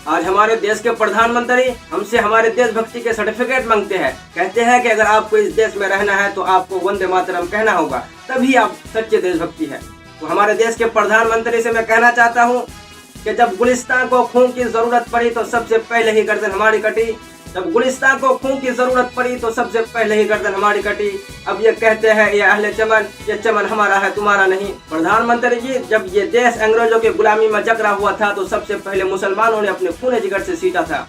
آج ہمارے دیش کے प्रधानमंत्री हमसे हमारे देशभक्ति के सर्टिफिकेट मांगते हैं, कहते हैं कि अगर आपको इस देश में रहना है तो आपको वंदे मातरम कहना होगा, तभी आप सच्चे देशभक्ति है। तो हमारे देश के प्रधानमंत्री से मैं कहना चाहता हूँ कि जब गुलिस्तान को खून की जरूरत पड़ी तो सबसे पहले ही गर्दन हमारी कटी, जब गुलिस्तान को खून की जरूरत पड़ी तो सबसे पहले ही गर्दन हमारी कटी। अब ये कहते हैं ये अहले चमन, ये चमन हमारा है तुम्हारा नहीं। प्रधानमंत्री जी, जब ये देश अंग्रेजों की गुलामी में जकड़ा हुआ था तो सबसे पहले मुसलमानों ने अपने खून जिगर से सींचा था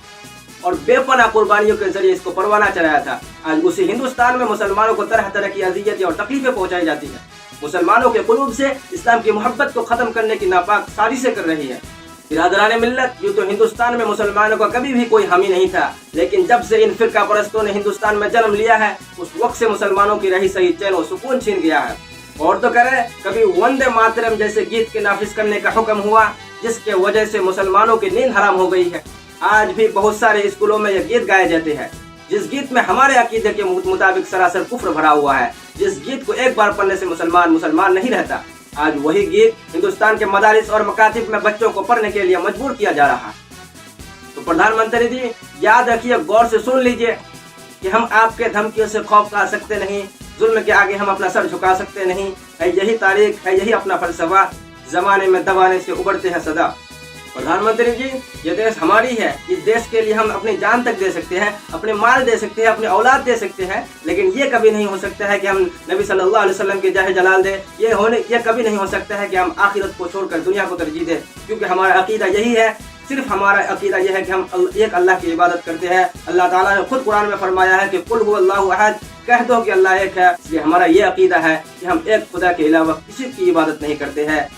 और बेपनाह कुर्बानियों के जरिए इसको परवाना चढ़ाया था। आज उसी हिंदुस्तान में मुसलमानों को तरह तरह की अजियतें और तकलीफें पहुंचाई जाती है। मुसलमानों के कुलूब से इस्लाम की मोहब्बत को खत्म करने की नापाक साजिशें कर रही है। बिरादरान मिल्लत, यूँ तो हिंदुस्तान में मुसलमानों का कभी भी कोई हामी नहीं था, लेकिन जब से इन फिरका परस्तों ने हिंदुस्तान में जन्म लिया है उस वक्त से मुसलमानों की रही सही चैन और सुकून छीन गया है। और तो करे कभी वंदे मातरम जैसे गीत के नाफिज करने का हुक्म हुआ जिसके वजह से मुसलमानों की नींद हराम हो गई है। आज भी बहुत सारे स्कूलों में ये गीत गाए जाते हैं जिस गीत में हमारे अकीदे के मुताबिक सरासर कुफ्र भरा हुआ है, जिस गीत को एक बार पढ़ने से मुसलमान नहीं रहता। आज वही गीत हिंदुस्तान के मदारिस और मकातिब में बच्चों को पढ़ने के लिए मजबूर किया जा रहा है। तो प्रधानमंत्री जी, याद रखिए, गौर से सुन लीजिए कि हम आपके धमकियों से खौफ खा सकते नहीं, जुल्म के आगे हम अपना सर झुका सकते नहीं। है यही तारीख, है यही अपना फलसफा, जमाने में दबाने से उबरते हैं सदा। प्रधानमंत्री जी, ये देश हमारी है, इस देश के लिए हम अपनी जान तक दे सकते हैं, अपने माल दे सकते हैं, अपनी औलाद दे सकते हैं, लेकिन ये कभी नहीं हो सकता है कि हम नबी सल्लल्लाहु अलैहि वसल्लम के जाहे जलाल दे। ये कभी नहीं हो सकता है कि हम आखिरत को छोड़कर दुनिया को तरजीह दें, क्योंकि हमारा अकीदा यही है। सिर्फ हमारा अकीदा यह है कि हम एक अल्लाह की इबादत करते हैं। अल्लाह ताला ने खुद कुरान में फरमाया है कि कुल हुवल्लाहु अहद, कह दो कि अल्लाह एक है। इसलिए हमारा ये अकीदा है कि हम एक खुदा के अलावा किसी की इबादत नहीं करते हैं।